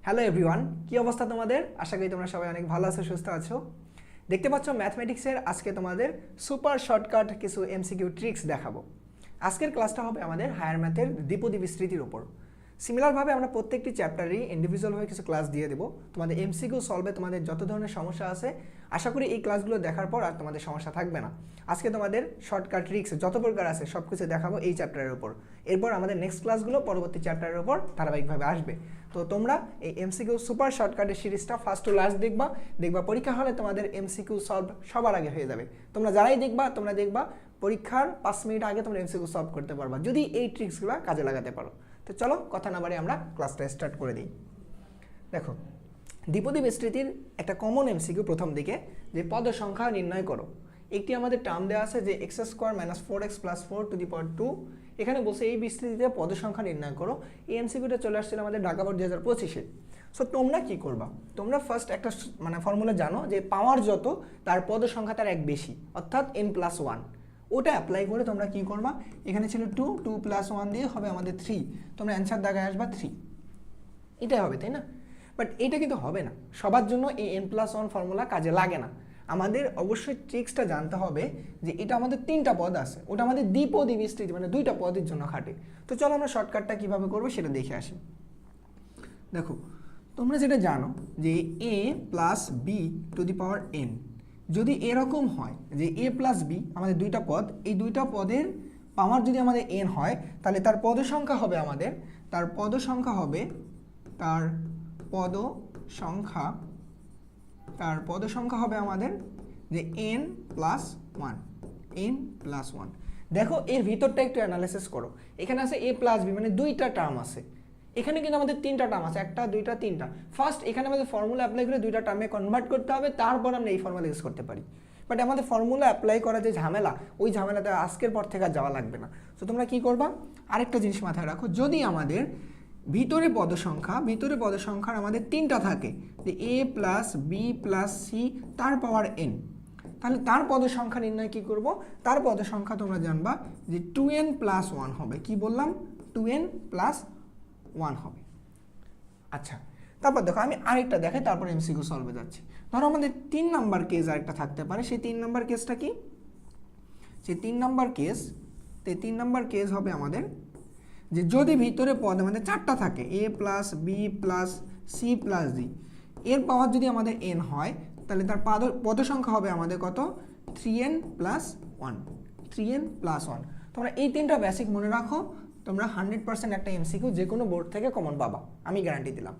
Hello everyone, কি অবস্থা তোমাদের? আশা করি তোমরা সবাই অনেক ভালো আছো, সুস্থ আছো। দেখতে পাচ্ছ ম্যাথমেটিক্সের আজকে তোমাদের সুপার শর্টকাট কিছু এমসিকিউ ট্রিক্স দেখাবো। আজকের ক্লাসটা হবে আমাদের হায়ার ম্যাথের দ্বিপদী বিস্তৃতির উপর। সিমিলারভাবে আমরা প্রত্যেকটি চ্যাপ্টারেই ইন্ডিভিজুয়ালভাবে কিছু ক্লাস দিয়ে দেবো। তোমাদের এমসিকিউ সলভে তোমাদের যত ধরনের সমস্যা আছে, আশা করি এই ক্লাসগুলো দেখার পর আর তোমাদের সমস্যা থাকবে না। আজকে তোমাদের শর্টকাট ট্রিক্স যত প্রকার আছে সব কিছু দেখাবো এই চ্যাপ্টারের উপর। এরপর আমাদের নেক্সট ক্লাসগুলো পরবর্তী চ্যাপ্টারের উপর ধারাবাহিকভাবে আসবে। তো তোমরা এই এমসিকিউ সুপার শর্টকাটের সিরিজটা ফার্স্ট টু লাস্ট দেখবা পরীক্ষা হলে তোমাদের এমসিকিউ সলভ সবার আগে হয়ে যাবে। তোমরা যারাই তোমরা দেখবা পরীক্ষার 5 মিনিট আগে তোমরা এমসিকিউ সলভ করতে পারবা যদি এই ট্রিক্সগুলো কাজে লাগাতে পারো। তো চলো কথা না বাড়িয়ে আমরা ক্লাসটা স্টার্ট করে দিই। দেখো, দ্বিপদী বিস্তৃতির একটা কমন এমসিকিউ প্রথম দিকে, যে পদ সংখ্যা নির্ণয় করো। একটি আমাদের টার্ম দেওয়া আছে যে x² - 4x + 4 টু দি পাওয়ার 2। এখানে বসে এই বিস্তৃতিতে পদ সংখ্যা নির্ণয় করো। এই এমসিকিউটা চলে আসছিল আমাদের ঢাকা বোর্ড 2025-এ। সো তোমরা কি করবা? তোমরা ফার্স্ট একটা ফর্মুলা জানো যে পাওয়ার যত তার পদ সংখ্যা তার এক বেশি, অর্থাৎ n+1। ওটা অ্যাপ্লাই করে তোমরা কি করবা? এখানে ছিল 2 + 1 দিয়ে হবে আমাদের 3। তোমরা অ্যান্সার দাগায় আসবা 3। এটাই হবে, তাই না? বাট এটা কিন্তু হবে না, সবার জন্য এই n+1 ফর্মুলা কাজে লাগে না। আমাদের অবশ্যই ট্রিক্সটা জানতে হবে যে এটা আমাদের 3টা পদ আছে, ওটা আমাদের দ্বিপদী বিস্তৃতি মানে 2টা পদের জন্য খাটে। তো চলো আমরা শর্টকাটটা কীভাবে করবো সেটা দেখে আসি। দেখো, তোমরা যেটা জানো যে a + b two the power n যদি এরকম হয় যে a + b আমাদের 2টা পদ, এই 2টা পদের পাওয়ার যদি আমাদের n হয়, তাহলে তার পদ সংখ্যা হবে আমাদের যে n+1। দেখো এর ভিতরটা একটু অ্যানালাইসিস করো। এখানে আছে a + b মানে 2টা টার্ম আছে। এখানে কিন্তু আমাদের 3টা টার্ম আছে, 1টা 2টা 3টা। ফার্স্ট এখানে আমাদের ফর্মুলা অ্যাপ্লাই করে 2টা টার্মে কনভার্ট করতে হবে, তারপর আমরা এই ফর্মুলা ইউজ করতে পারি। বাট আমাদের ফর্মুলা অ্যাপ্লাই করা যে ঝামেলা, ওই ঝামেলাতে আজকের পর থেকে আর যাওয়া লাগবে না। তো তোমরা কি করবা? আরেকটা জিনিস মাথায় রাখো, যদি আমাদের ভিতরে পদ সংখ্যার আমাদের 3টা থাকে, যে a + b + c তার পাওয়ার n, তাহলে তার পদ সংখ্যা নির্ণয় কি করব? তার পদ সংখ্যা তোমরা জানবা যে 2n+1 হবে। কি বললাম? 2n+1 হবে। আচ্ছা, তারপর দেখো আমি আরেকটা দেখাই, তারপর এমসিকিউ সলভে যাচ্ছি। ধরো আমাদের 3 নাম্বার কেস আরেকটা থাকতে পারে। সেই 3 নাম্বার কেসটা কি? সেই 3 নাম্বার কেস হবে আমাদের যে যদি ভিতরে পদ আমাদের 4টা থাকে, a + b + c + d, এর পাওয়ার যদি আমাদের n হয়, তাহলে তার পদ সংখ্যা হবে আমাদের কত? 3n+1। তোমরা এই 3টা বেসিক মনে রাখো, তোমরা 100% একটা এমসিকিউ যে কোনো বোর্ড থেকে কমন পাবা, আমি গ্যারান্টি দিলাম।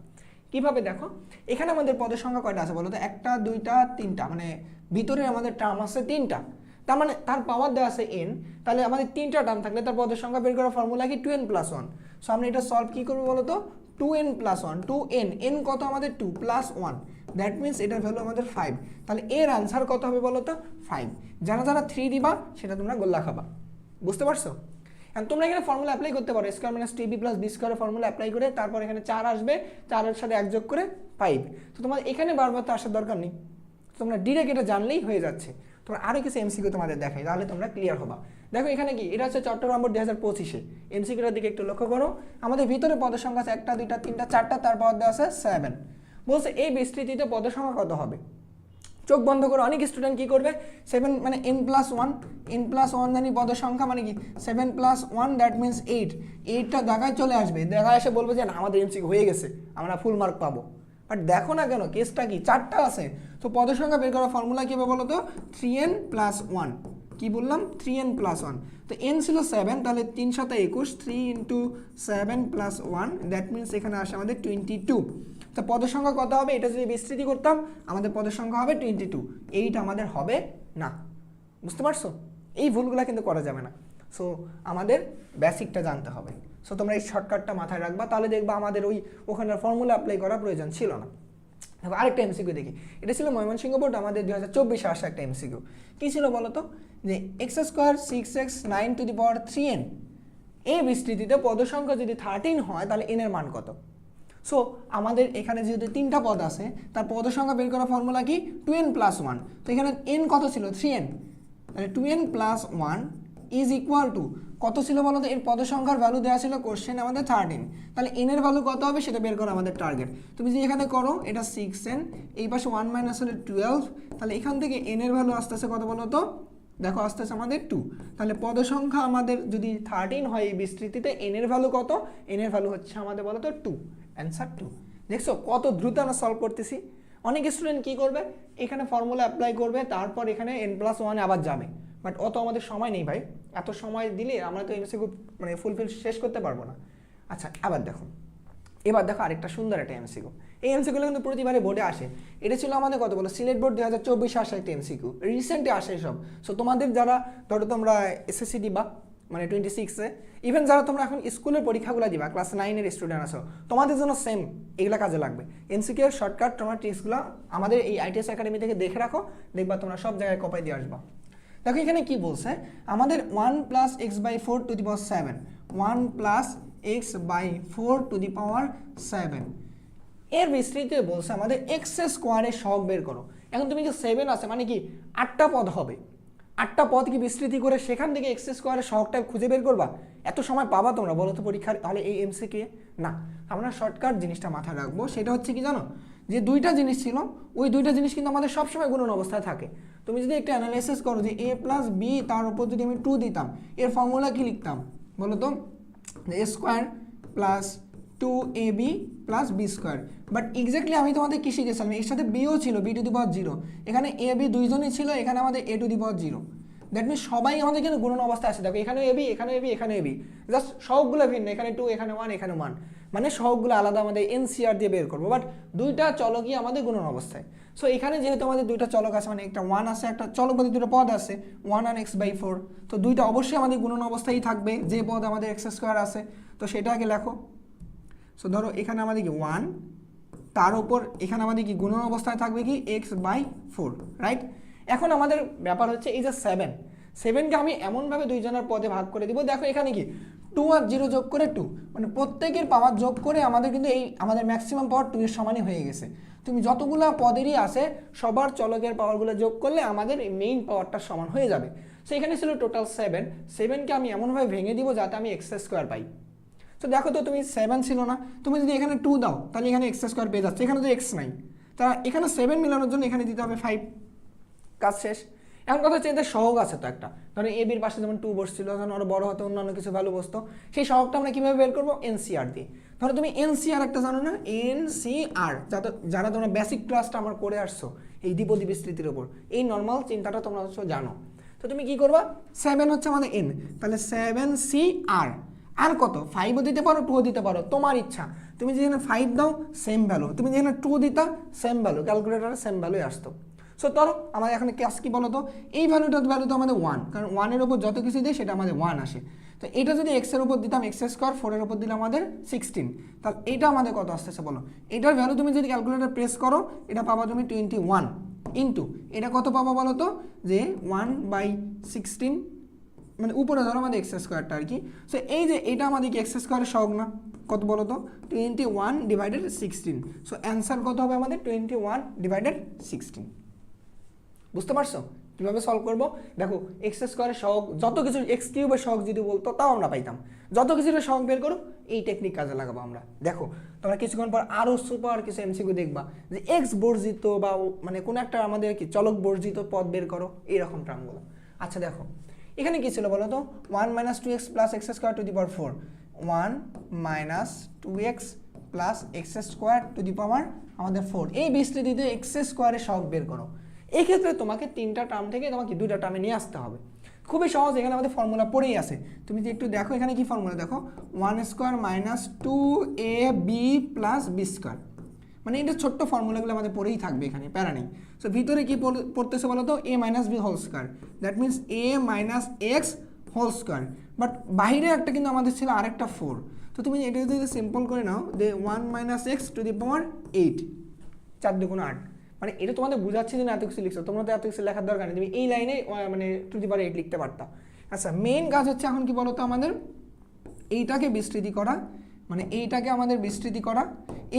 কিভাবে? দেখো, এখানে আমাদের পদের সংখ্যা কয়টা আছে বলো তো? 1টা 2টা 3টা, মানে ভিতরে আমাদের টার্ম আছে 3টা। তার মানে তার পাওয়ার দেওয়া আছে n, তাহলে আমাদের 3টা টার্ম থাকলে তার পদের সংখ্যা বের করার ফর্মুলা কি? 2n+1। সো আমরা এটা সলভ কি করবো বলো তো? 2n+1, 2n, n কত আমাদের? 2 + 1, দ্যাট মিনস এটার ভ্যালু আমাদের 5। তাহলে এর আনসার কত হবে বলো তো? 5। যারা 3 দিবা সেটা তোমরা গোল্লা খাবা। বুঝতে পারছো? এখন তোমরা এখানে ফর্মুলা অ্যাপ্লাই করতে পারো, square minus 2ab + b² formula apply করে, তারপর এখানে 4 আসবে, 4 এর সাথে 1 যোগ করে 5। তো তোমার এখানে বারবার তো আসার দরকার নেই, তোমরা ডিরেক্ট এটা জানলেই হয়ে যাচ্ছে। তোমরা আরও কিছু এমসিকিউ তোমাদের দেখাই, তাহলে তোমরা ক্লিয়ার হবা। দেখো এখানে কি, এটা হচ্ছে চট্টগ্রাম বোর্ড 2025-এ। এমসিকিউটার দিকে একটু লক্ষ্য করো। আমাদের ভিতরে পদের সংখ্যা আছে 1টা 2টা 3টা 4টা, তার পাওয়ার দেওয়া আছে 7। বলছে এই বিস্তৃতিতে পদের সংখ্যা কত হবে? চোখ বন্ধ করে অনেক স্টুডেন্ট কি করবে? 7 মানে n+1 জানি পদের সংখ্যা মানে কি 7 + 1, দ্যাট মিনস 8। 8টা জায়গায় চলে আসবে, জায়গায় এসে বলবে যে না আমাদের এমসিকিউ হয়ে গেছে, আমরা ফুল মার্ক পাবো। বাট দেখো না কেন, কেসটা কি? 4টা আছে। তো পদের সংখ্যা বের করার ফর্মুলা কি হবে বলো তো? 3n+1। কি বললাম? 3n+1। তো n ছিল 7, তাহলে 3 × 21, 3 × 7 + 1, দ্যাট মিনস এখানে আসে আমাদের 22। তো পদের সংখ্যা কত হবে? এটা যদি বিস্তৃতি করতাম আমাদের পদের সংখ্যা হবে 22। এইটা আমাদের হবে না। বুঝতে পারছো? এই ভুলগুলো কিন্তু করা যাবে না। সো আমাদের বেসিকটা জানতে হবে। সো তোমরা এই শর্টকাটটা মাথায় রাখবা, তাহলে দেখবা আমাদের ওখানে ফর্মুলা অ্যাপ্লাই করার প্রয়োজন ছিল না। দেখো আরেকটা এমসিকিউ দেখি। এটা ছিল ময়মনসিংহ বোর্ড আমাদের 2024-এ আসা একটা এমসিকিউ। কী ছিল বলো তো? যে x² 6x 9 two the power 3n এই বিস্তৃতিতে পদ সংখ্যা যদি 13 হয়, তাহলে n এর মান কত? সো আমাদের এখানে যেহেতু 3টা পদ আছে, তার পদ সংখ্যা বের করার ফর্মুলা কি? 2n+1। তো এখানে n কত ছিল? 3n। তাহলে 2n+1 ইজ ইকুয়াল টু কত ছিল বলো তো, এর পদ সংখ্যার ভ্যালু দেওয়া ছিল কোশ্চেন আমাদের 13, তাহলে n এর ভ্যালু কত হবে সেটা বের করা আমাদের টার্গেট। তুমি যদি এখানে করো এটা 6n, এই পাশে 1 মাইনাস হলে 12, তাহলে এখান থেকে n এর ভ্যালু আসতেছে কত বলো তো, দেখো আসতেছে আমাদের 2। তাহলে পদ সংখ্যা আমাদের যদি 13 হয় এই বিস্তৃতিতে, n এর ভ্যালু কত, n এর ভ্যালু হচ্ছে আমাদের বলো তো 2, অ্যান্সার 2। দেখছো কত দ্রুত আমরা সলভ করতেছি। অনেক স্টুডেন্ট কি করবে, এখানে ফর্মুলা অ্যাপ্লাই করবে, তারপর এখানে n+1 আবার যাবে, বাট অত আমাদের সময় নেই ভাই, এত সময় দিলে আমরা তো এমসিকিউ মানে ফুলফিল শেষ করতে পারবো না। আচ্ছা আবার দেখো, এবার দেখো আরেকটা সুন্দর একটা এমসিকিউ। এই এমসিকিউগুলো কিন্তু প্রতিবারে বোর্ডে আসে। এটা ছিল আমাদের কত বলো, সিলেট বোর্ড 2024 আসা একটা এমসিকিউ, রিসেন্টলি আসে সব। সো তোমাদের যারা ধরো তোমরা এসএসসি দিবা মানে 26-এ, ইভেন যারা তোমরা এখন স্কুলের পরীক্ষাগুলো দিবা, ক্লাস 9-এর স্টুডেন্ট আছো, তোমাদের জন্য সেম এগুলো কাজে লাগবে। এমসিকিউ এর শর্টকাট তোমরা ট্রিক্সগুলো আমাদের এই আইটিএস একাডেমি থেকে দেখে রাখো, দেখবা তোমরা সব জায়গায় কপাই দিয়ে আসবা। দেখো এখানে কি বলছে আমাদের 1 + x/4 two the power 7, 1 + x/4 two the পাওয়ার 7 এর বিস্তৃতিতে বলছে আমাদের এক্স স্কোয়ারের সহগ বের করো। এখন তুমি যে 7 আছে মানে কি 8টা পদ হবে, 8টা পদ কি বিস্তৃতি করে সেখান থেকে এক্স স্কোয়ারের সহগটা খুঁজে বের করবা? এত সময় পাবা তোমরা বলো তো পরীক্ষার হলে এই এমসিকিউ? না, আমরা শর্টকাট জিনিসটা মাথায় রাখবো। সেটা হচ্ছে কি জানো, যে দুইটা জিনিস ছিল, ওই দুইটা জিনিস কিন্তু আমাদের সবসময় গুণন অবস্থায় থাকে। তুমি যদি একটা অ্যানালাইসিস করো যে a + b, তার উপর যদি আমি 2 দিতাম, এর ফর্মুলা কি লিখতাম বলো তো, a square plus 2ab plus b square. But exactly আমি তোমাদের কি শিখেছিলাম, এর সাথে বিও ছিল, b টু দি পাওয়ার 0, এখানে a b দুইজনই ছিল, এখানে আমাদের a two the power 0। That means সবাই আমাদের কিন্তু গুণন অবস্থায় আছে। দেখো এখানে ab, এখানে ab, এখানে ab, জাস্ট সহগগুলো ভিন্ন, এখানে 2, এখানে 1, এখানে 1, মানে সহগগুলো আলাদা আমাদের এনসিআর দিয়ে বের করবো, বাট দুইটা চলকই আমাদের গুণন অবস্থায়। সো এখানে যেহেতু আমাদের দুইটা চলক আছে, মানে একটা 1 আছে, একটা চলক বলতে দুটো পদ আছে 1 আর x/4, তো দুইটা অবশ্যই আমাদের গুণন অবস্থায় থাকবে, যে পদ আমাদের x স্কোয়ার আছে, তো সেটা আগে লেখো। সো ধরো এখানে আমাদের কি 1, তার উপর এখানে আমাদের কি গুণন অবস্থায় থাকবে কি x/4, রাইট? এখন আমাদের ব্যাপার হচ্ছে এই যে 7কে আমি এমনভাবে দুইজনের পদে ভাগ করে দিব। দেখো এখানে কি 2 আর 0 যোগ করে 2, মানে প্রত্যেকের পাওয়ার যোগ করে আমাদের কিন্তু এই আমাদের ম্যাক্সিমাম পাওয়ার 2 এর সমানই হয়ে গেছে। তুমি যতগুলো পদেরই আছে সবার চলকের পাওয়ারগুলো যোগ করলে আমাদের এই মেইন পাওয়ারটা সমান হয়ে যাবে। সো এখানে ছিল টোটাল 7কে আমি এমনভাবে ভেঙে দিব যাতে আমি x স্কোয়ার পাই। তো দেখো তো তুমি 7 ছিল না, তুমি যদি এখানে 2 দাও তাহলে এখানে x স্কোয়ার পেয়ে যাচ্ছে, এখানে তো x নাই, তা এখানে 7 মিলানোর জন্য এখানে দিতে হবে 5, কাজ শেষ। এখন কথা হচ্ছে এদের সহগ আছে তো একটা, ধরো এ বির পাশে যেমন 2 বসছিল, যখন আরো বড় হতে অন্যান্য কিছু ভ্যালু বসতো, সেই সহগটা আমরা কিভাবে বের করবো, এনসিআর দিয়ে। ধরো তুমি এনসিআর একটা জানো না, এনসিআর, যারা তোমরা বেসিক ক্লাসটা আমার করে আসছো এই দ্বিপদী বিস্তৃতির উপর, এই নর্মাল চিন্তাটা তোমরা হচ্ছে জানো। তো তুমি কি করবা, 7 হচ্ছে আমাদের এন, তাহলে 7CR, আর কত 5ও দিতে পারো 2ও দিতে পারো, তোমার ইচ্ছা। তুমি যেখানে 5 দাও সেম ভ্যালু, তুমি যেখানে 2 দিতা সেম ভ্যালু, ক্যালকুলেটারে সেম ভ্যালুই আসতো। সো ধরো আমাদের এখানে ক্লাস কি বলো তো, এই ভ্যালু তো আমাদের 1, কারণ 1 এর উপর যত কিছু দিই সেটা আমাদের 1 আসে। তো এটা যদি x এর উপর দিতাম x স্কোয়ার, 4 এর উপর দিলে আমাদের 16, তাহলে এটা আমাদের কত আসতেছে বলো, এটার ভ্যালু তুমি যদি ক্যালকুলেটার প্রেস করো এটা পাবা তুমি 21 ইন্টু এটা কত পাবা বলো তো, যে 1/16, মানে উপরে ধরো আমাদের x স্কোয়ারটা আর কি। সো এই যে এটা আমাদের কি x স্কোয়ারের সহগ না, কত বলো তো 21/16। সো অ্যান্সার কত হবে আমাদের 21/16। বুঝতে পারছো কিভাবে সলভ করবো? দেখো এক্স স্কোয়ারের সহগ যত কিছু, এক্স কিউবের সহগ যদি বলতো তাও আমরা পাইতাম, যত কিছুর সহগ বের করো এই টেকনিক কাজে লাগাবো আমরা। দেখো তোমরা কিছুক্ষণ পর আরও সুপার কিছু এমসিকিউ দেখবা যে এক্স বর্জিত বা মানে কোনো একটা আমাদের কি চলক বর্জিত পদ বের করো, এইরকম টার্মগুলো। আচ্ছা দেখো এখানে কি ছিল বলো তো, 1 - 2x + x square to the power 4, 1 - 2x + x square to the power আমাদের 4, এই বিস্তৃতিতে এক্স স্কোয়ারের সহগ বের করো। এই ক্ষেত্রে তোমাকে 3টা টার্ম থেকে তোমাকে 2টা টার্মে নিয়ে আসতে হবে। খুবই সহজ, এখানে আমাদের ফর্মুলা পড়েই আছে। তুমি যদি একটু দেখো এখানে কি ফর্মুলা, দেখো 1² - 2ab + b স্কোয়ার, মানে এটা ছোট্ট ফর্মুলাগুলো আমাদের পড়েই থাকবে, এখানে প্যারা নেই। সো ভিতরে কি পড়তেছে বলো তো, a - b whole square, that means a - x whole square. But বাইরে একটা কিন্তু আমাদের ছিল আরেকটা 4, তো তুমি এটা যদি সিম্পল করে নাও যে 1 - x টু দি পাওয়ার 8, 4 × 8, মানে এটা তোমাদের বোঝাচ্ছে যে না এত কিছু লিখছো, তোমরা তো এত কিছু লেখার দরকার নেই, তুমি এই লাইনে মানে টু দি পাওয়ার 8 লিখতে পারতা। আচ্ছা মেইন কাজ হচ্ছে এখন কি বলতো আমাদের এইটাকে বিস্তৃতি করা, মানে এইটাকে আমাদের বিস্তৃতি করা,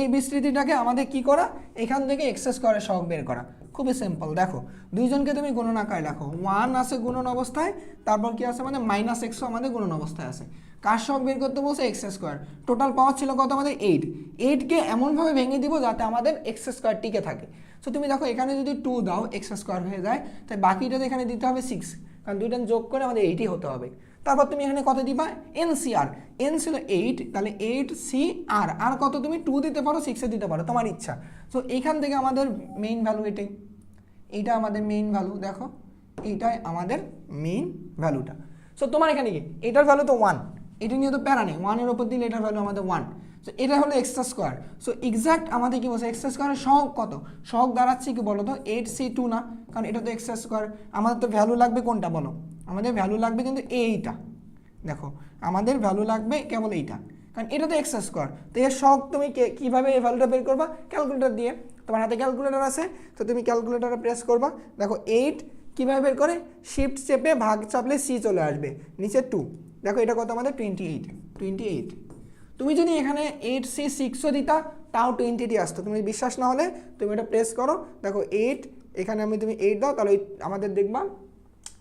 এই বিস্তৃতিটাকে আমাদের কি করা, এখান থেকে এক্স স্কোয়ারের সহগ বের করা। খুবই সিম্পল। দেখো দুইজনকে তুমি গুণন আকারে লেখো, 1 আছে গুণন অবস্থায়, তারপর কি আছে আমাদের মাইনাস এক্সও আমাদের গুণন অবস্থায় আছে। কার সহগ বের করতে বলছে, এক্স স্কোয়ার। টোটাল পাওয়ার ছিল কত আমাদের 8, 8কে এমনভাবে ভেঙে দিব যাতে আমাদের এক্স স্কোয়ার টিকে থাকে। সো তুমি দেখো এখানে যদি 2 দাও এক্স স্কোয়ার হয়ে যায়, তাই বাকিটাতে এখানে দিতে হবে 6, কারণ দুইটা যোগ করে আমাদের 8ই হতে হবে। তারপর তুমি এখানে কত দিবা, এনসিআর, এন ছিল 8, তাহলে 8 আর কত তুমি 2 দিতে পারো 6 দিতে পারো, তোমার ইচ্ছা। সো এইখান থেকে আমাদের মেইন ভ্যালু এটাই, এইটা আমাদের মেইন ভ্যালু। দেখো এইটাই আমাদের মেইন ভ্যালুটা। সো তোমার এখানে কি, এটার ভ্যালু তো 1, এটা নিয়ে তো প্যারা নেই, 1-এর ওপর দিলে এটার ভ্যালু আমাদের 1। সো এটা হলো এক্স স্কোয়ার। সো এক্সাক্ট আমাদের কি বলছে, এক্স স্কোয়ারের সহগ কত, সহগ দাঁড়াচ্ছে কি বলো তো 8c2 না, কারণ এটা তো এক্স স্কোয়ার। আমাদের তো ভ্যালু লাগবে কোনটা বলো, আমাদের ভ্যালু লাগবে কিন্তু এইটা। দেখো আমাদের ভ্যালু লাগবে কেবল এইটা, কারণ এটা তো এক্স স্কোয়ার। তো এর সহগ তুমি কীভাবে এই ভ্যালুটা বের করবা, ক্যালকুলেটর দিয়ে। তোমার হাতে ক্যালকুলেটর আছে, তো তুমি ক্যালকুলেটরে প্রেস করবা। দেখো 8 কীভাবে বের করে, শিফট চেপে ভাগ চাপলে সি চলে আসবে, নিচে 2। দেখো এটা কত আমাদের 28। তুমি যদি এখানে 8c6ও দিতা তাও 20 আসতো। তুমি বিশ্বাস না হলে তুমি এটা প্রেস করো, দেখো 8 এখানে তুমি 8 দাও, তাহলে আমাদের দেখবা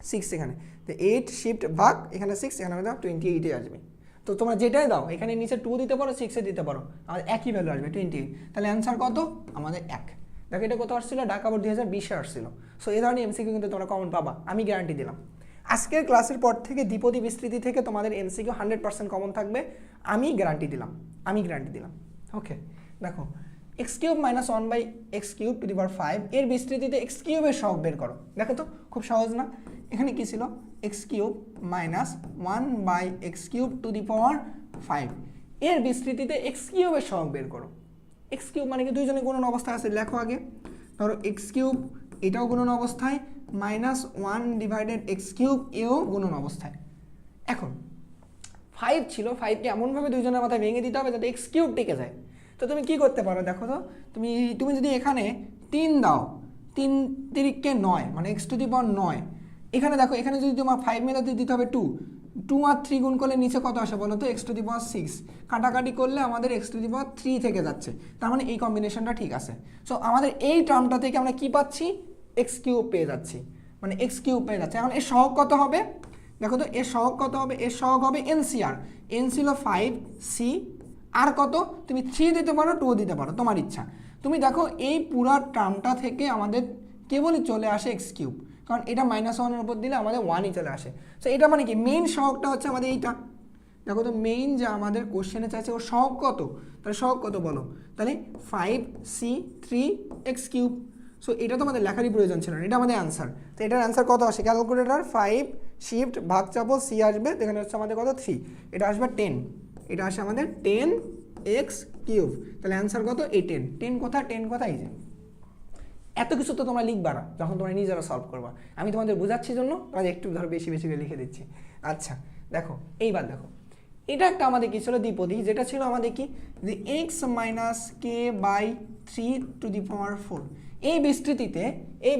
6 এখানে, তো 8 শিফট ভাগ এখানে 6, এখানে আমাদের 28 আসবে। তো তোমরা যেটাই দাও, এখানে নিচে 2 দিতে পারো 6 দিতে পারো, আমাদের একই ভ্যালু আসবে 28। তাহলে অ্যান্সার কত আমাদের 1। দেখো এটা কত আসছিল, ঢাকা বোর্ড 2020-এ আসছিল। সো এই ধরনের এমসিকিউ কিন্তু তোমরা কমন পাবা, আমি গ্যারান্টি দিলাম। আজকের ক্লাসের পর থেকে দ্বিপদী বিস্তৃতি থেকে তোমাদের এমসিকিউ 100% কমন থাকবে, আমি গ্যারান্টি দিলাম। ওকে দেখো x³ - 1/x³ এর বিস্তৃতিতে x³ এর সহগ বের করো। দেখো তো খুব সহজ না, এখানে কি ছিল, x³ - 1/x³ এর বিস্তৃতিতে x³ এর সহগ বের করো। x³ মানে কি দুইজনে গুণন অবস্থায় আছে, লেখো আগে। ধরো x³ এটাও গুণন অবস্থায়, -1/x³ এও গুণন অবস্থায়। এখন 5 ছিল, 5কে এমনভাবে দুইজনের মাথায় ভেঙে দিতে হবে যাতে x³ টিকে যায়। তো তুমি কি করতে পারো, দেখো তো তুমি যদি এখানে 3 দাও, 3 তিরিককে 9 মানে x⁹9। এখানে দেখো এখানে যদি তোমার 5 মেলাতে দিতে হবে 2 আর 3 গুণ করলে নিচে কত আসে বলো তো, x⁶। কাটাকাটি করলে আমাদের x⁵ থেকে যাচ্ছে, তার মানে এই কম্বিনেশনটা ঠিক আছে। সো আমাদের এই টার্মটা থেকে আমরা কি পাচ্ছি, x³ পেয়ে যাচ্ছি, মানে x³ পেয়ে যাচ্ছে। এখন এর সহগ কত হবে, দেখো তো এর সহগ কত হবে, এর সহগ হবে এনসিআর। এন ছিল 5c, আর কত তুমি 3 দিতে পারো 2 দিতে পারো, তোমার ইচ্ছা। তুমি দেখো এই পুরা টার্মটা থেকে আমাদের কেবলই চলে আসে x³, কারণ এটা -1-এর উপর দিলে আমাদের 1ই চলে আসে। সো এটা মানে কি, মেইন সহগটা হচ্ছে আমাদের এইটা। দেখো তো মেইন যে আমাদের কোশ্চেনে চাইছে ওর সহগ কত, তাহলে সহগ কত বলো, তাহলে 5c3x³। সো এটা তো আমাদের লেখারই প্রয়োজন ছিল না, এটা আমাদের অ্যান্সার। তো এটার অ্যান্সার কত আসে, ক্যালকুলেটর 5 শিফট ভাগ চাপো c আসবে, এখানে হচ্ছে আমাদের কত 3, এটা আসবে 10, এটা আসে আমাদের 10x³। তাহলে অ্যান্সার কত, এই 10 কোথায়, 10 কোথায়, এই যে। এত কিছু তো তোমরা লিখবা না যখন তোমরা নিজেরা সলভ করবা, আমি তোমাদের বোঝাচ্ছি জন্য তোমাদের একটু ধরো বেশি বেশি করে লিখে দিচ্ছি। আচ্ছা দেখো এইবার দেখো, এটা একটা আমাদের কি ছিল, দ্বিপদী, যেটা ছিল আমাদের কি, যে x - k/3⁴। এই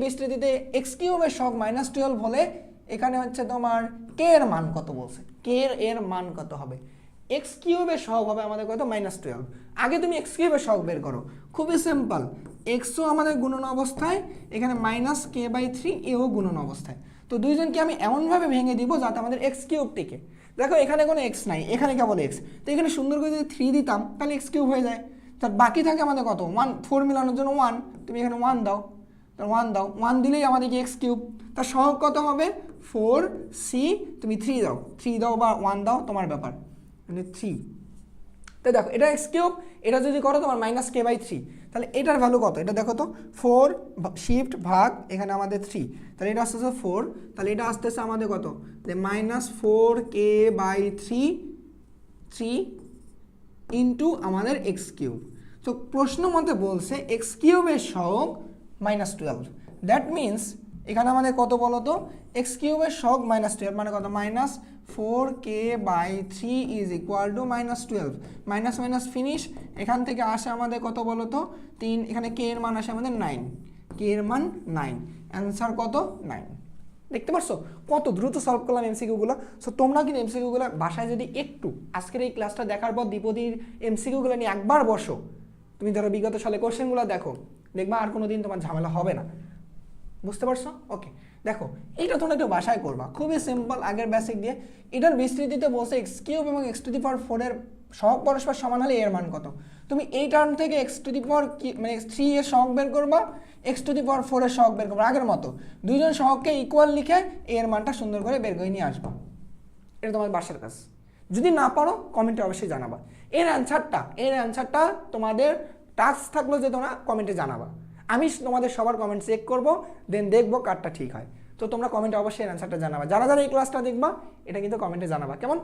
বিস্তৃতিতে x³ এর সহগ -12 হলে এখানে হচ্ছে তোমার k এর মান কত বলছে, k এর মান কত হবে, x³ এর সহগ হবে আমাদের কত, -12। আগে তুমি x³ এর সহগ বের করো, খুবই সিম্পল। xও আমাদের গুণন অবস্থায়, এখানে -k/3 এও গুণন অবস্থায়। তো দুইজনকে আমি এমনভাবে ভেঙে দিব যাতে আমাদের x³ টিকে। দেখো এখানে কোনো x নাই, এখানে কেবল x, তো এখানে সুন্দর করে যদি 3 দিতাম তাহলে x³ হয়ে যায়। তার বাকি থাকে আমাদের কত, 1, 4 মিলানোর জন্য 1, তুমি এখানে 1 দাও, তার 1 দিলেই আমাদের কি x³। তার সহগ কত হবে, 4c, তুমি 3 দাও বা 1 দাও, তোমার ব্যাপার, মানে 3। তো দেখো এটা x³, এটা যদি করো তোমার -k/3, তাহলে এটার ভ্যালু কত, এটা দেখো তো 4 শিফট ভাগ এখানে আমাদের 3, তাহলে এটা আসতেছে 4, তাহলে এটা আসতেছে আমাদের কত, যে -4k/3 ইন্টু আমাদের x³ তো প্রশ্ন মতে বলছে x³ এর সহগ -12। দ্যাট মিনস এখানে আমাদের কত বলো তো, x³ এর সহগ -12 মানে কত, -4k/3 is equal to -12, minus minus finish. এখান থেকে আসে আমাদের কত বলো তো, 3, এখানে k এর মান আসে আমাদের 9, k এর মান 9, অ্যান্সার কত 9। দেখতে পারছো কত দ্রুত সলভ করলাম এমসিকিউগুলো। সো তোমরা কিন্তু এমসিকিউগুলো বাসায় যদি একটু আজকের এই ক্লাসটা দেখার পর দ্বিপদীর এমসিকিউগুলো নিয়ে একবার বসো, তুমি ধরো বিগত সালে কোশ্চেনগুলো দেখো, দেখবা আর কোনো দিন তোমার ঝামেলা হবে না। বুঝতে পারছো? ওকে, দেখো এইটা তোমরা একটু বাসায় করবা, খুবই সিম্পল আগের বেসিক দিয়ে। এটার বিস্তৃতিতে বলছে এক্স কিউব এবং এক্স টু দি পাওয়ার 4 এর সহগ পরস্পর সমান হলে এর মান কত। তুমি এই টার্ম থেকে এক্স টু দি পাওয়ার মানে 3 এর সহগ বের করবা, এক্স টু দি পাওয়ার 4 এর সহগ বের করবা, আগের মতো দুইজন সহগকে ইকুয়াল লিখে এর মানটা সুন্দর করে বের করে নিয়ে আসবা। এটা তোমার বাসার কাজ। যদি না পারো কমেন্টে অবশ্যই জানাবা। এর অ্যান্সারটা তোমাদের টাস্ক থাকলো যে তোমরা কমেন্টে জানাবা। আমি তোমাদের সবার কমেন্ট চেক করবো, দেন দেখবো কারটা ঠিক হয়। তো তোমরা কমেন্টে অবশ্যই অ্যান্সারটা জানাবা, যারা যারা এই ক্লাসটা দেখবা এটা কিন্তু কমেন্টে জানাবা, কেমন?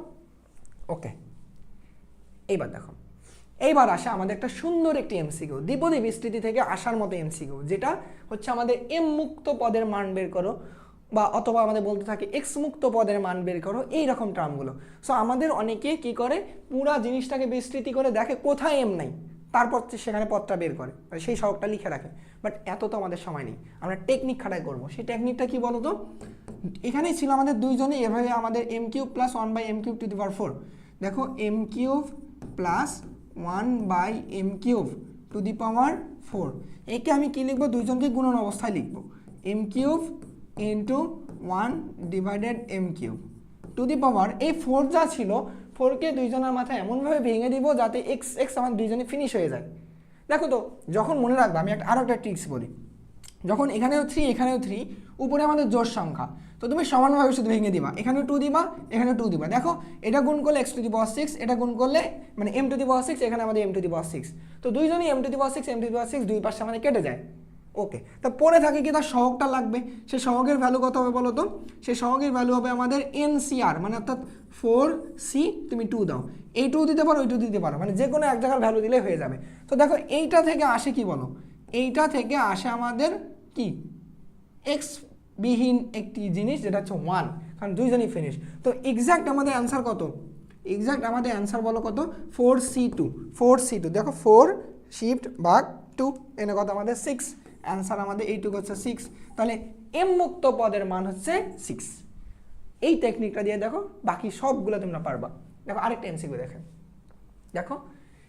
ওকে, এইবার দেখো, এইবার আসে আমাদের একটা সুন্দর একটি এমসিকিউ, দ্বিপদী বিস্তৃতি থেকে আসার মতো এমসিকিউ, যেটা হচ্ছে আমাদের এম মুক্ত পদের মান বের করো, বা অথবা আমাদের বলতে থাকে এক্স মুক্ত পদের মান বের করো, এইরকম টার্মগুলো। সো আমাদের অনেকে কি করে, পুরা জিনিসটাকে বিস্তৃতি করে দেখে কোথায় এম নাই, তারপর সেখানে পদটা বের করে, সেই সহগটা লিখে রাখে। বাট এত তো আমাদের সময় নেই, আমরা টেকনিক খাটাই করবো। সেই টেকনিকটা কি বলতো, এখানেই ছিল আমাদের দুইজনে এভাবে আমাদের M cube plus 1/m cube to the power 4। দেখো M cube plus 1/m cube to the power 4, একে আমি কি লিখবো, দুইজনকে গুণন অবস্থায় লিখবো, M cube into 1 divided M cube to the power, এই 4 যা ছিল 4কে দুইজনের মাথায় এমনভাবে ভেঙে দিব যাতে এক্স এক্স আমার দুইজনে ফিনিশ হয়ে যায়। দেখো তো, যখন মনে রাখবা, আমি আরও একটা ট্রিক্স বলি, যখন এখানেও 3 এখানেও 3, উপরে আমাদের জোড় সংখ্যা, তো তুমি সমানভাবে শুধু ভেঙে দিবা, এখানে 2 দিবা এখানে 2 দিবা। দেখো এটা গুণ করলে এক্স টু দি পাওয়ার 6, এটা গুণ করলে মানে এম টু দি পাওয়ার 6, এখানে আমাদের এম টু দি পাওয়ার 6, তো দুইজনই M to the power 6 M to the power 6 দুই পাশে আমাদের কেটে যায়। ওকে, তা পরে থাকে কি, তার সহগটা লাগবে, সেই সহগের ভ্যালু কত হবে বলো তো, সেই সহগের ভ্যালু হবে আমাদের এনসিআর, মানে অর্থাৎ 4c, তুমি 2 দাও, এই 2 দিতে পারো ওই 2 দিতে পারো, মানে যে কোনো এক জায়গার ভ্যালু দিলে হয়ে যাবে। তো দেখো এইটা থেকে আসে কি বলো, এইটা থেকে আসে আমাদের কি, এক্স বিহীন একটি জিনিস, যেটা হচ্ছে 1, কারণ দুইজনই ফিনিশ। তো এক্স্যাক্ট আমাদের অ্যান্সার কত, এক্স্যাক্ট আমাদের অ্যান্সার বলো কত, 4c2। দেখো 4 শিফট ভাগ 2, এনে কত আমাদের 6, অ্যান্সার আমাদের এইটুকু হচ্ছে 6। তাহলে এম মুক্ত পদের মান হচ্ছে 6। এই টেকনিকটা দিয়ে দেখো বাকি সবগুলো তোমরা পারবা। দেখো আরেকটা এমসিকিউ দেখেন, দেখো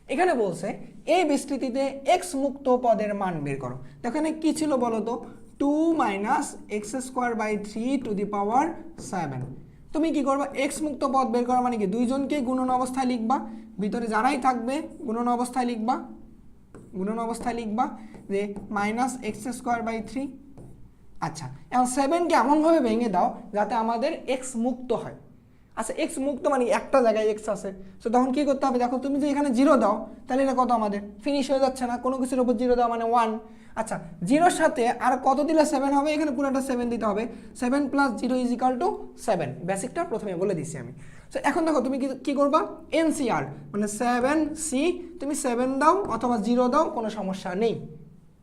এখানে বলছে এই বিস্তৃতিতে এক্স মুক্ত পদের মান বের করো। দেখো এখানে কি ছিল বলো তো, 2 - x²/3 টু দি পাওয়ার 7। তুমি কি করবা, এক্স মুক্ত পদ বের করা মানে কি, দুইজনকে গুণন অবস্থায় লিখবা, ভিতরে যারাই থাকবে গুণন অবস্থায় লিখবা যে -x²/3। আচ্ছা, এখন 7কে এমনভাবে ভেঙে দাও যাতে আমাদের এক্স মুক্ত হয়। আচ্ছা, এক্স মুক্ত মানে একটা জায়গায় এক্স আছে, তো তখন কি করতে হবে, দেখো তুমি যদি এখানে 0 দাও তাহলে এটা কত আমাদের ফিনিশ হয়ে যাচ্ছে না, কোনো কিছুর উপর 0 দাও মানে 1। আচ্ছা, 0-র সাথে আর কত দিলে 7 হবে, এখানে পুরোটা 7 দিতে হবে, 7 + 0 = 7। বেসিকটা প্রথমে বলে দিচ্ছি আমি। তো এখন দেখো তুমি কি করবা, এনসিআর মানে 7c, তুমি 7 দাও অথবা 0 দাও, কোনো সমস্যা নেই।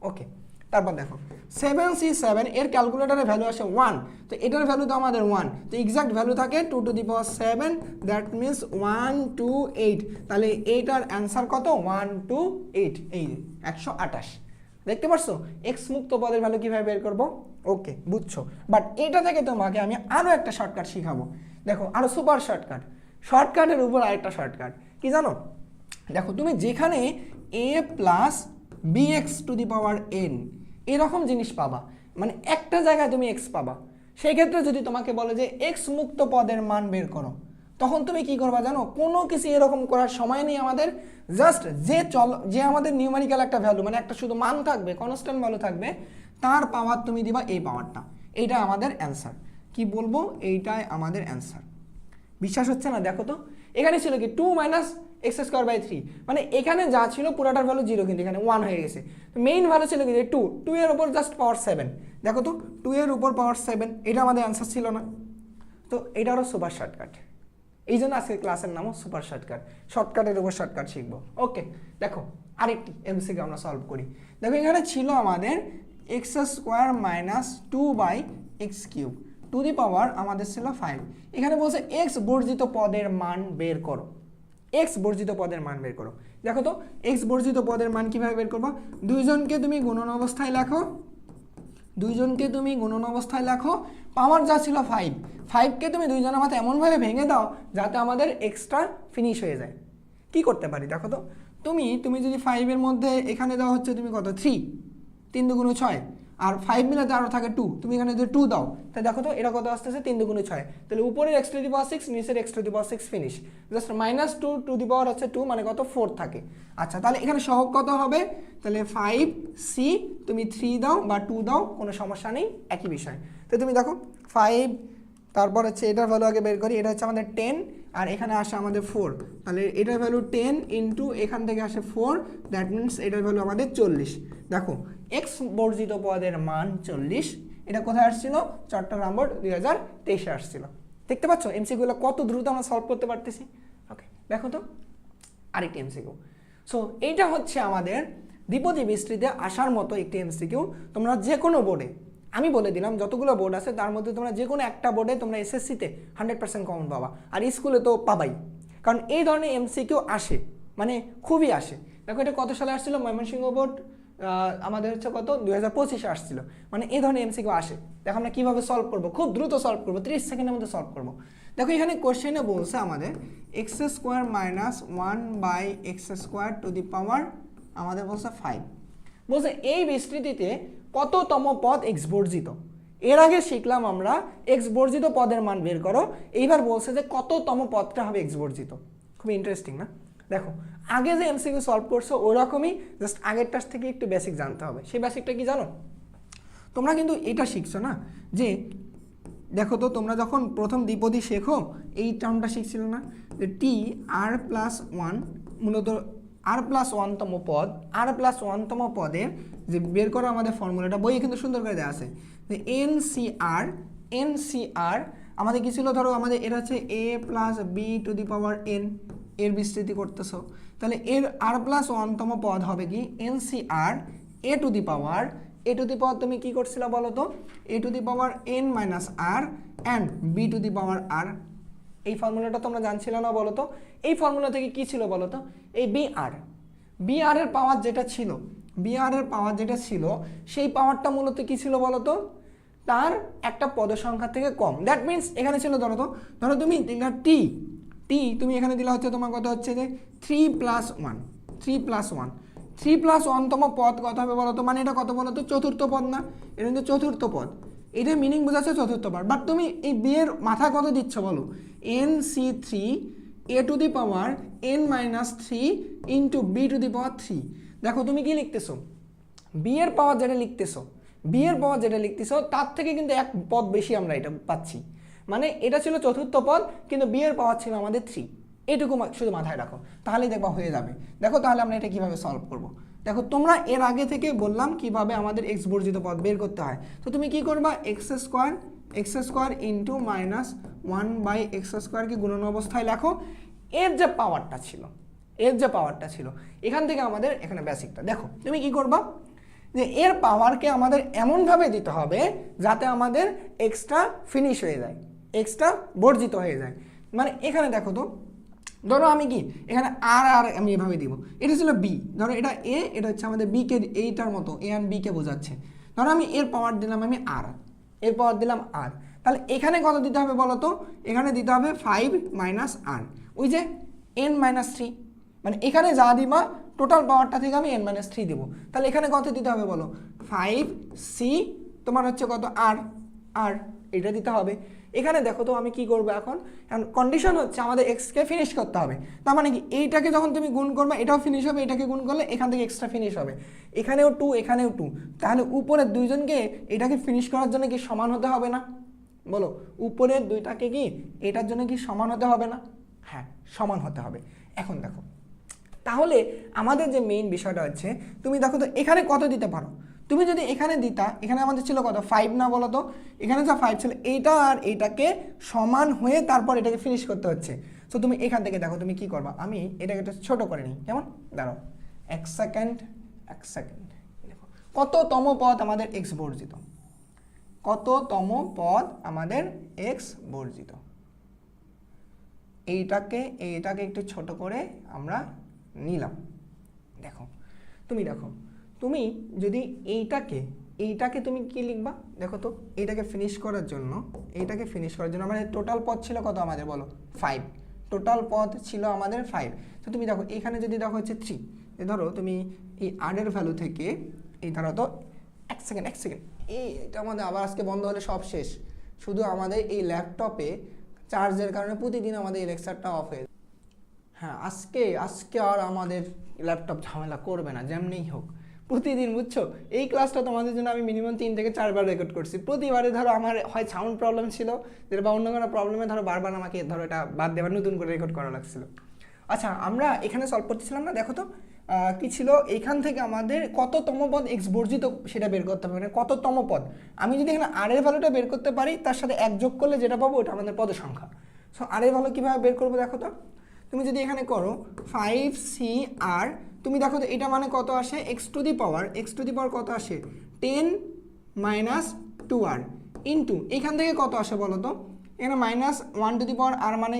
ওকে, তারপর দেখো 7c7 এর ক্যালকুলেটরের ভ্যালু আসে 1, তো এটার ভ্যালু তো আমাদের 1, তো এক্সাক্ট ভ্যালু থাকে 2 two the power 7, that means 128। তাহলে এইটার অ্যান্সার কত, 128, এই 128। দেখতে পারছো এক্স মুক্ত পদের ভ্যালু কিভাবে বের করবো। ওকে, বুঝছো। বাট এটা থেকে তোমাকে আমি আরও একটা শর্টকাট শিখাবো। দেখো আরও সুপার শর্টকাটের উপর আরেকটা শর্টকাট কি জানো, দেখো তুমি যেখানে a + bx two the power n এরকম জিনিস পাবা, মানে একটা জায়গায় তুমি x পাবা, সেই ক্ষেত্রে যদি তোমাকে বলে যে x মুক্ত পদের মান বের করো, তখন তুমি কি করবা জানো, কোনো কিছু এরকম করার সময় নেই আমাদের, জাস্ট যে আমাদের নিউমেরিক্যাল একটা ভ্যালু, মানে একটা শুধু মান থাকবে, কনস্ট্যান্ট ভ্যালু থাকবে, তার পাওয়ার তুমি দিবা এই পাওয়ারটা, এইটা আমাদের অ্যান্সার। কি বলবো, এইটাই আমাদের অ্যান্সার। বিশ্বাস হচ্ছে না, দেখো তো এখানে ছিল কি 2 - x²/3, মানে এখানে যা ছিল পুরাটার ভ্যালু 0, কিন্তু এখানে 1 হয়ে গেছে। মেইন ভ্যালু ছিল কি 2 এর উপর জাস্ট পাওয়ার 7, দেখো তো 2 এর উপর পাওয়ার 7, এটা আমাদের অ্যান্সার ছিল না। তো এটা হলো সুপার শর্টকাট, এই জন্য আজকে ক্লাসের নামও সুপার শর্টকাট, শর্টকাটের উপর শর্টকাট শিখবো। ওকে, দেখো আরেকটি এমসিকিউ আমরা সলভ করি। দেখো এখানে ছিল আমাদের x² - 2/x³ two the power আমাদের ছিল 5। এখানে বলছে এক্স বর্জিত পদের মান বের করো, দেখো তো এক্স বর্জিত পদের মান কিভাবে বের করবো, দুইজনকে তুমি গুণন অবস্থায় লেখো, দুইজনকে তুমি গুণন অবস্থায় লেখো, পাওয়ার যা ছিল 5, 5কে তুমি দুইজনের মাথায় এমনভাবে ভেঙে দাও যাতে আমাদের এক্সট্রা ফিনিশ হয়ে যায়। কি করতে পারি দেখো তো, তুমি যদি 5-এর মধ্যে এখানে দেওয়া হচ্ছে তুমি কত 3, 3 দুগুণ 6, আর 5 মিলাতে আরও থাকে 2, তুমি এখানে যদি 2 দাও তাই দেখো তো এটা কত আসতেছে 3 দুগুণ 6, তাহলে উপরের x⁻6 নিচের x⁻6 ফিনিশ, জাস্ট -2 হচ্ছে 2 মানে কত 4 থাকে। আচ্ছা তাহলে এখানে সহগ কত হবে, তাহলে 5c তুমি 3 দাও বা 2 দাও কোনো সমস্যা নেই, একই বিষয়। তো তুমি দেখো 5, তারপর হচ্ছে এটার ভ্যালু আগে বের করি, এটা হচ্ছে আমাদের 10 আর এখানে আসে আমাদের 4, তাহলে এটার ভ্যালু 10 ইন্টু এখান থেকে আসে 4, দ্যাট মিনস এটার ভ্যালু আমাদের 40। দেখো এক্স বর্জিত পদের মান 40, এটা কোথায় আসছিল, চট্টগ্রাম বোর্ড 2023-এ আসছিল। দেখতে পাচ্ছ এমসিকিউগুলো কত দ্রুত আমরা সলভ করতে পারতেছি। ওকে দেখো তো আরেকটি এমসিকিউ। সো এইটা হচ্ছে আমাদের দ্বিপদী বৃষ্টিতে আসার মতো একটি এমসিকিউ। তোমরা যে কোনো বোর্ডে, আমি বলে দিলাম যতগুলো বোর্ড আছে তার মধ্যে তোমরা যে কোনো একটা বোর্ডে তোমরা এসএসসিতে 100% কমন পাবা, আর স্কুলে তো পাবাই, কারণ এই ধরনের এমসিকিউ আসে, মানে খুবই আসে। দেখো এটা কত সালে আসছিল, ময়মনসিংহ বোর্ড আমাদের হচ্ছে কত 2025-এ আসছিল, মানে এই ধরনের এমসিকিউ আসে। দেখো আমরা কীভাবে সলভ করবো, খুব দ্রুত সলভ করবো, 30 সেকেন্ডের মধ্যে সলভ করবো। দেখো এখানে কোশ্চেনে বলছে আমাদের x² - 1/x² আমাদের বলছে 5, বলছে এই বিস্তৃতিতে কততম পদ x বর্জিত। এর আগে শিখলাম আমরা x বর্জিত পদের মান বের করো, এইবার বলছে যে কততম পদটা হবে x বর্জিত। খুব ইন্টারেস্টিং না? দেখো আগে যে এমসিকিউ সলভ করছো ওরকমই, জাস্ট আগেরটার থেকে একটু বেসিক জানতে হবে। সেই বেসিকটা কি জানো, তোমরা কিন্তু এটা শিখছো না যে, দেখো তো তোমরা যখন প্রথম দ্বিপদী শেখো এই টার্মটা শিখছিল না যে r+1, মূলত r+1তম পদ, r+1তম পদের যে বের করা আমাদের ফর্মুলাটা বইয়ে কিন্তু সুন্দর করে দেওয়া আছে যে NCR আমাদের কি ছিল, ধরো আমাদের এটা হচ্ছে a+b⁴n এর বিস্তৃতি করতেছো, তাহলে এর r+1তম পদ হবে কি NCR a তুমি কি করছিলা বলো তো, a⁻n - r and b⁻r। এই ফর্মুলাটা তোমরা জানছিলে না বলো তো, এই ফর্মুলা থেকে কি ছিল বলো তো, এই br এর পাওয়ার যেটা ছিল, সেই পাওয়ারটা মূলত কি ছিল বলো তো, তার একটা পদ সংখ্যা থেকে কম। দ্যাট মিনস এখানে ছিল ধরো তুমি দিলা টি তুমি এখানে দিলা হচ্ছে তোমার কত হচ্ছে যে 3+1তম পদ কত হবে বলো তো, মানে এটা কত বলো তো, চতুর্থ পদ না, এটা কিন্তু চতুর্থ পদ, এটা মিনিং বোঝাচ্ছে চতুর্থ পদ। বাট তুমি এই বি এর মাথা কত দিচ্ছ বলো, NC3 a⁻n - 3 ইন্টু b⁻3। দেখো তুমি কি লিখতেছো, বি এর পাওয়ার যেটা লিখতেছো তার থেকে কিন্তু এক পদ বেশি আমরা এটা পাচ্ছি, মানে এটা ছিল চতুর্থ পদ কিন্তু বি এর পাওয়ার ছিল আমাদের 3, এটুকু শুধু মাথায় রাখো, তাহলেই দেখবা হয়ে যাবে। দেখো তাহলে আমরা এটা কিভাবে সলভ করব। দেখো তোমরা এর আগে থেকে বললাম কিভাবে আমাদের x বর্জিত পদ বের করতে হয়। তো তুমি কি করবা, x² ইন্টু -1/x² কে গুণন অবস্থায় লেখো, এর যে পাওয়ারটা ছিল এখান থেকে আমাদের এখানে বেসিকটা দেখো, তুমি কি করবা যে এর পাওয়ারকে আমাদের এমনভাবে দিতে হবে যাতে আমাদের এক্সট্রা ফিনিশ হয়ে যায়, এক্সট্রা বর্জিত হয়ে যায়। মানে এখানে দেখো তো, ধরো আমি কি এখানে আর আমি এভাবে দিব, এটা ছিল বি, ধরো এটা এ, এটা হচ্ছে আমাদের বি কে, এইটার মতো এ অ্যান্ড বি কে বোঝাচ্ছে। ধরো আমি এর পাওয়ার দিলাম আমি আর, এর পাওয়ার দিলাম আর, তাহলে এখানে কত দিতে হবে বলো তো, এখানে দিতে হবে 5 - r, ওই যে n-3, মানে এখানে যা দিবা টোটাল পাওয়ারটা থেকে আমি n-3 দেবো, তাহলে এখানে কত দিতে হবে বলো, 5c তোমার হচ্ছে কত আর এটা দিতে হবে। এখানে দেখো তো আমি কি করবো, এখন কন্ডিশন হচ্ছে আমাদের এক্সকে ফিনিশ করতে হবে, তার মানে কি এইটাকে যখন তুমি গুণ করবে এটাও ফিনিশ হবে, এটাকে গুণ করলে এখান থেকে এক্সট্রা ফিনিশ হবে, এখানেও 2 এখানেও 2, তাহলে উপরের দুইজনকে এটাকে ফিনিশ করার জন্য কি সমান হতে হবে না বলো, উপরের দুইটাকে কি এটার জন্য কি সমান হতে হবে না, হ্যাঁ সমান হতে হবে। এখন দেখো তাহলে আমাদের যে মেইন বিষয়টা হচ্ছে, তুমি দেখো তো এখানে কত দিতে পারো, তুমি যদি এখানে দিতা, এখানে আমাদের ছিল কত 5 না বলো তো, এখানে যা 5 ছিল এইটা আর এইটাকে সমান হয়ে তারপর এটাকে ফিনিশ করতে হচ্ছে। সো তুমি এখান থেকে দেখো তুমি কি করবা, আমি এটাকে একটু ছোট করে নিই, কেমন দাঁড়াও, এক সেকেন্ড দেখো কততম পদ আমাদের এক্স বর্জিত, কততম পদ আমাদের এক্স বর্জিত, এইটাকে একটু ছোট করে আমরা নিলাম। দেখো তুমি যদি এইটাকে এইটাকে তুমি কি লিখবা দেখো তো, এইটাকে ফিনিশ করার জন্য আমাদের টোটাল পদ ছিল কত আমাদের বলো 5, টোটাল পদ ছিল আমাদের 5। তো তুমি দেখো এখানে যদি দেখো হচ্ছে 3, ধরো তুমি এই r এর ভ্যালু থেকে এই ধরো তো এক সেকেন্ড এটা আমাদের আবার আজকে বন্ধ হলে সব শেষ। শুধু আমাদের এই ল্যাপটপে চার্জের কারণে প্রতিদিন আমাদের এই লেকচারটা অফ হয়ে, হ্যাঁ আজকে আর আমাদের ল্যাপটপ ঝামেলা করবে না যেমনিই হোক, প্রতিদিন বুঝছো। এই ক্লাসটা তোমাদের জন্য আমি মিনিমাম 3 থেকে 4 বার রেকর্ড করছি। প্রতিবারে ধরো আমার হয় সাউন্ড প্রবলেম ছিল যেটা বা অন্য কোনো প্রবলেমে ধরো বারবার আমাকে ধরো এটা বাদ দেওয়ার নতুন করে রেকর্ড করা লাগছিল। আচ্ছা আমরা এখানে সলভ করতেছিলাম না, দেখো তো কি ছিল, এইখান থেকে আমাদের কততম পদ এক্স বর্জিত সেটা বের করতে হবে, মানে কততম পদ। আমি যদি এখানে আর এর ভ্যালুটা বের করতে পারি তার সাথে 1 যোগ করলে যেটা পাবো ওটা আমাদের পদের সংখ্যা। সো আর এর ভ্যালু কীভাবে বের করবো দেখো তো, তুমি যদি এখানে করো 5cr, তুমি দেখো তো এটা মানে কত আসে, এক্স টু দি পাওয়ার কত আসে 10 - 2r ইন্টু এখান থেকে কত আসে বলো তো, এখানে -1 টু দি পাওয়ার আর, মানে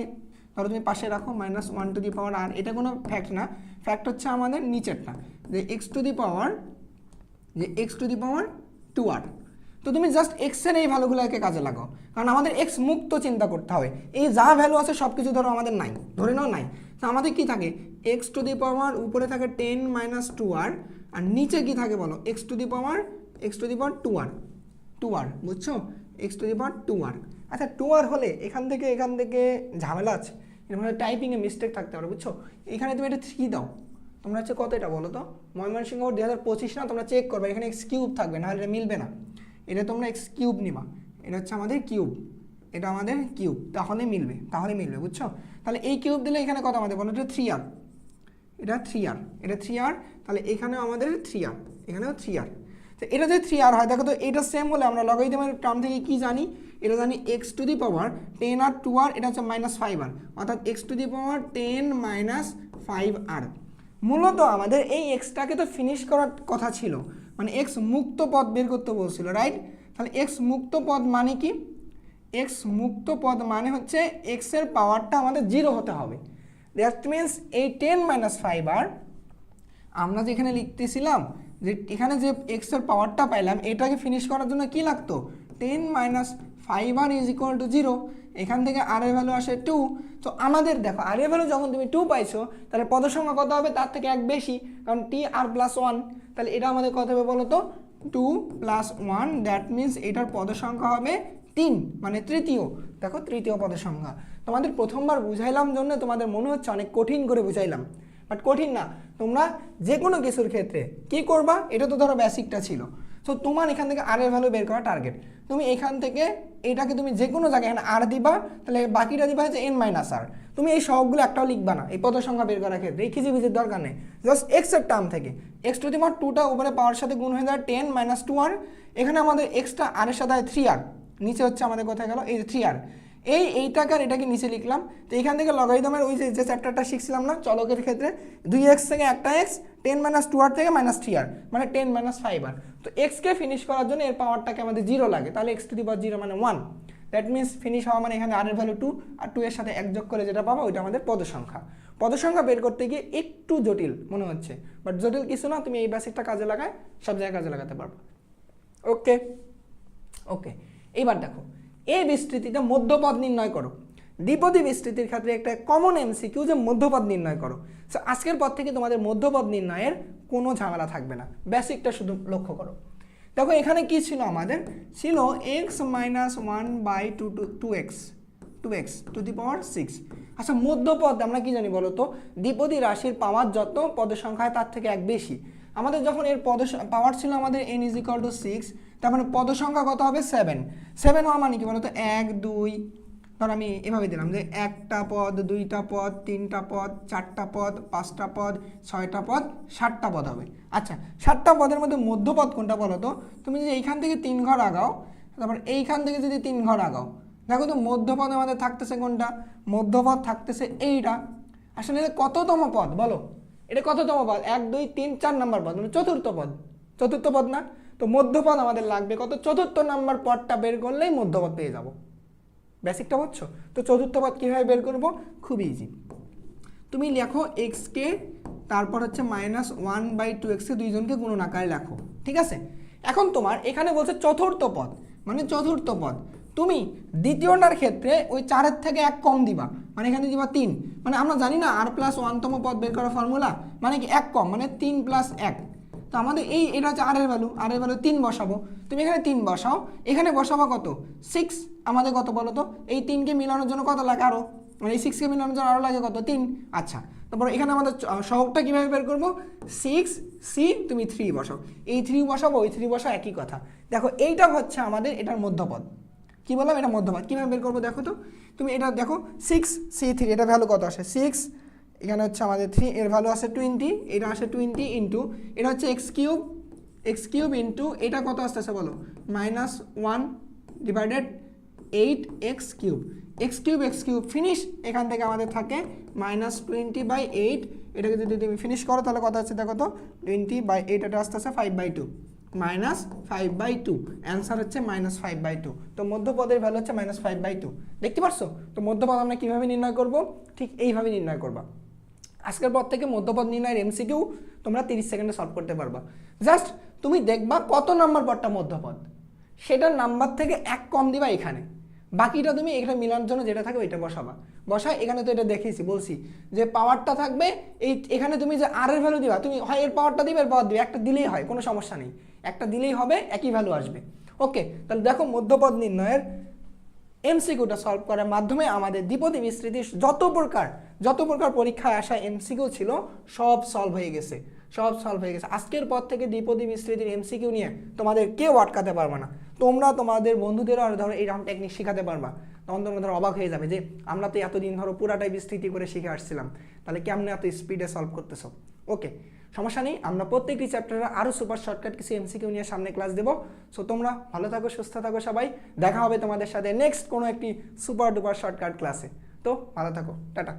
ধরো তুমি পাশে রাখো -1 টু দি পাওয়ার আর, এটা কোনো ফ্যাক্ট না, ফ্যাক্ট হচ্ছে আমাদের নিচেরটা যে x two the power 2r। তো তুমি জাস্ট এক্সের এই ভ্যালুগুলোকে কাজে লাগাও, কারণ আমাদের এক্স মুক্ত চিন্তা করতে হবে। এই যা ভ্যালু আছে সব কিছু ধরো আমাদের নাই, ধরে নাও নাই, তো আমাদের কি থাকে এক্স টু দি পাওয়ার উপরে থাকে 10 - 2r, আর নিচে কি থাকে বলো x two the power 2r, বুঝছো, x two the power 2r। আচ্ছা 2r হলে এখান থেকে ঝামেলা আছে, এর মধ্যে টাইপিংয়ে মিস্টেক থাকতে পারে, বুঝছো। এখানে তুমি এটা 3 দাও, তোমরা হচ্ছে কত এটা বলো তো, ময়মনসিংহ 2025 না, তোমরা চেক করবে এখানে এক্স কিউব থাকবে, নাহলে এটা মিলবে না। এটা তোমরা এক্স কিউব নিবা, এটা হচ্ছে আমাদের কিউব, এটা আমাদের কিউব, তাহলে মিলবে বুঝছো। তাহলে এই কিউব দিলে এখানে কত আমাদের বলো, এটা 3r, এটা 3r, তাহলে এখানেও আমাদের 3r, এখানেও 3r। তো এটা যদি 3r হয় দেখো তো, এটা সেম হলে আমরা লগারিদমের টার্ম থেকে কি জানি, এটা জানি x two the power 10r 2r, এটা হচ্ছে -5r, অর্থাৎ x two the power 10 - 5r। মূলত আমাদের এই এক্সটাকে তো ফিনিশ করার কথা ছিল, মানে এক্স মুক্ত পদ বের করতে বলছিল, রাইট। তাহলে এক্স মুক্ত পদ মানে কি, এক্স মুক্ত পদ মানে হচ্ছে এক্সের পাওয়ারটা আমাদের 0 হতে হবে। দ্যাট মিনস এই 10 - 5r আমরা যেখানে লিখতেছিলাম যে এখানে যে এক্সের পাওয়ারটা পাইলাম, এটাকে ফিনিশ করার জন্য কি লাগতো 10 - 5r = 0। এখান থেকে আর এর ভ্যালু আসে 2। তো আমাদের দেখো আর এর ভ্যালু যখন তুমি 2 পাইছো, তাহলে পদের সংখ্যা কত হবে, তার থেকে 1 বেশি, কারণ tr + 1। তাহলে এটা আমাদের কত হবে বলো তো, 2 + 1, দ্যাট মিনস এটার পদের সংখ্যা হবে 3, মানে তৃতীয়। দেখো তৃতীয় পদের সংখ্যা। তোমাদের প্রথমবার বুঝাইলাম জন্য তোমাদের মনে হচ্ছে অনেক কঠিন করে বুঝাইলাম, বাট কঠিন না। তোমরা যে কোনো কিছুর ক্ষেত্রে কি করবা, এটা তো ধরো বেসিকটা ছিল। সো তোমার এখান থেকে আর এর ভ্যালু বের করা টার্গেট। তুমি এখান থেকে এটাকে তুমি যে কোনো জায়গায় এখানে আর দিবা, তাহলে বাকিটা দিবা হচ্ছে n - r। তুমি এই সবগুলো একটাও লিখবা না এই পদের সংখ্যা বের করার ক্ষেত্রে, এই খিজিবিজির দরকার নেই। জাস্ট এক্স এর টার্ম থেকে এক্স টু দি পাওয়ার 2টা উপরে পাওয়ার সাথে গুণ হয়ে যায় 10 - 2r। এখানে আমাদের এক্সটা আর এর সাথে 3r, নিচে হচ্ছে আমাদের কোথায় গেল এই 3r। এইটাকে আর এটাকে নিচে লিখলাম। তো এখান থেকে লগারিদমের ওই যে চ্যাপ্টারটা শিখছিলাম না চলকের ক্ষেত্রে, 2x থেকে একটা x, 10 - 2r থেকে -3r, মানে 10 - 5r। তো এক্সকে ফিনিশ করার জন্য এর পাওয়ারটাকে আমাদের 0 লাগে, তাহলে x টু দি পাওয়ার 0 মানে 1। দ্যাট মিনস ফিনিশ হওয়া মানে এখানে আর এর ভ্যালু 2, আর 2 এর সাথে 1 যোগ করে যেটা পাবো ওইটা আমাদের পদ সংখ্যা। পদ সংখ্যা বের করতে গিয়ে একটু জটিল মনে হচ্ছে, বাট জটিল কিছু না, তুমি এই বেসিকটা কাজে লাগায় সব জায়গায় কাজে লাগাতে পারবো। ওকে, এইবার দেখো এই বিস্তৃতিতে মধ্যপদ নির্ণয় করো। দ্বিপদী বিস্তৃতির ক্ষেত্রে একটা কমন এমসিকিউ যে মধ্যপদ নির্ণয় করো। সো আজকের পর থেকে তোমাদের মধ্যপদ নির্ণয়ের কোনো ঝামেলা থাকবে না, বেসিকটা শুধু লক্ষ্য করো। দেখো এখানে কি ছিল, আমাদের ছিল x - 1/2x two the power 6। আচ্ছা মধ্যপদ আমরা কি জানি বলো তো, দ্বিপদী রাশির পাওয়ার যত পদের সংখ্যা তার থেকে 1 বেশি। আমাদের যখন এর পাওয়ার ছিল আমাদের n = 6, তার মানে পদ সংখ্যা কত হবে 7 হওয়া মানে কি বলতো 1 2, ধর আমি এভাবে দিলাম যে 1টা পদ 2টা পদ 3টা পদ 4টা পদ 5টা পদ 6টা পদ 7টা পদ হবে। আচ্ছা 7টা পদের মধ্যে মধ্যপদ কোনটা বলো তো, তুমি যদি এইখান থেকে 3 ঘর আগাও, তারপর এইখান থেকে যদি 3 ঘর আগাও, দেখো তো মধ্যপদ আমাদের থাকতেছে কোনটা, মধ্যপদ থাকতেছে এইটা। আসলে এটা কততম পদ বলো, এটা কততম পদ, 1 2 3 4 নাম্বার পদ, মানে চতুর্থ পদ না। তো মধ্যপদ আমাদের লাগবে কত, চতুর্থ নাম্বার পদটা বের করলেই মধ্যপদ পেয়ে যাব। বেসিকটা বুঝছো? তো চতুর্থ পদ কীভাবে বের করব, খুব ইজি। তুমি লেখো এক্সকে, তারপর হচ্ছে -1/2x দুইজনকে গুণন আকারে লেখো, ঠিক আছে। এখন তোমার এখানে বলছে চতুর্থ পদ, মানে চতুর্থ পদ তুমি দ্বিতীয়টার ক্ষেত্রে ওই 4-এর থেকে 1 কম দিবা, মানে এখানে দিবা 3। মানে আমরা জানি না r+1তম পদ বের করার ফর্মুলা, মানে কি 1 কম মানে 3 + 1। তো আমাদের এটা হচ্ছে r এর ভ্যালু, 3 বসাবো। তুমি এখানে 3 বসাও, এখানে বসাবো কত 6। আমাদের কত বলো তো, এই 3কে মিলানোর জন্য কত লাগে আরো, মানে এই 6কে মিলানোর জন্য আরো লাগে কত 3। আচ্ছা, তারপর এখানে আমাদের সহগটা কিভাবে বের করবো, 6c তুমি 3 বসাও, এই 3 বসাবো ওই 3 বসাও, একই কথা। দেখো এইটা হচ্ছে আমাদের এটার মধ্যপদ, কি বললাম এটা মধ্যপদ। কিভাবে বের করবো দেখো তো, তুমি এটা দেখো 6c3 এটা ভ্যালু কত আসে 6, এখানে হচ্ছে আমাদের 3 এর ভ্যালু আসে 20, এটা আসে 20 ইন্টু এটা হচ্ছে x কিউব ইন্টু এটা কত আসতেছে বলো -1 divided 8x cube, x cube finish. এখান থেকে আমাদের থাকে -20/8, এটাকে যদি তুমি ফিনিশ করো তাহলে কত আছে দেখো তো 20/8, এটা আসতেছে 5/2, -5/2, অ্যান্সার হচ্ছে -5/2। তো মধ্যপদের ভ্যালু হচ্ছে -5/2, দেখতে পারছো? তো মধ্যপদ আমরা কিভাবে নির্ণয় করব, ঠিক এইভাবে নির্ণয় করবা। আজকের পর থেকে মধ্যপদ নির্ণয়ের এমসিকিউ তোমরা 30 সেকেন্ডে সলভ করতে পারবা। জাস্ট তুমি দেখবা কত নাম্বার পদটা মধ্যপদ, সেটার নাম্বার থেকে 1 কম দিবা এখানে, বাকিটা তুমি এখানে মিলানোর জন্য যেটা থাকে ওইটা বসায়। এখানে তো এটা দেখিয়েছি, বলছি যে পাওয়ারটা থাকবে এখানে তুমি যে আর এর ভ্যালু দিবা, তুমি হয় এর পাওয়ারটা দিবে এর পাওয়ার দিবে, একটা দিলেই হয়, কোনো সমস্যা নেই, একটা দিলেই হবে, একই ভ্যালু আসবে। ওকে, তাহলে দেখো মধ্যপদ নির্ণয়ের এমসিকিউটা সলভ করার মাধ্যমে আমাদের দ্বিপদী বিস্তৃতির যত প্রকার পরীক্ষায় আসা এমসিকিউ ছিল সব সলভ হয়ে গেছে। আজকের পর থেকে দ্বিপদী বিস্তৃতির এমসিকিউ নিয়ে তোমাদের কেউ আটকাতে পারবে না। তোমরা তোমাদের বন্ধুদেরও আর ধরো এই রাউন্ড টেকনিক শেখাতে পারবা, তখন তোমরা ধরো অবাক হয়ে যাবে যে আমরা তো এতদিন ধরো পুরাটাই বিস্তৃতি করে শিখে আসছিলাম, তাহলে কেমনে এত স্পিডে সলভ করতেছো। ওকে, সমস্যা নেই, আমরা প্রত্যেকটি চ্যাপ্টারে আরও সুপার শর্টকাট কিছু এমসিকিউ নিয়ে সামনে ক্লাস দেবো। সো তোমরা ভালো থাকো, সুস্থ থাকো সবাই, দেখা হবে তোমাদের সাথে নেক্সট কোনো একটি সুপার ডুপার শর্টকাট ক্লাসে। তো ভালো থাকো, টাটা।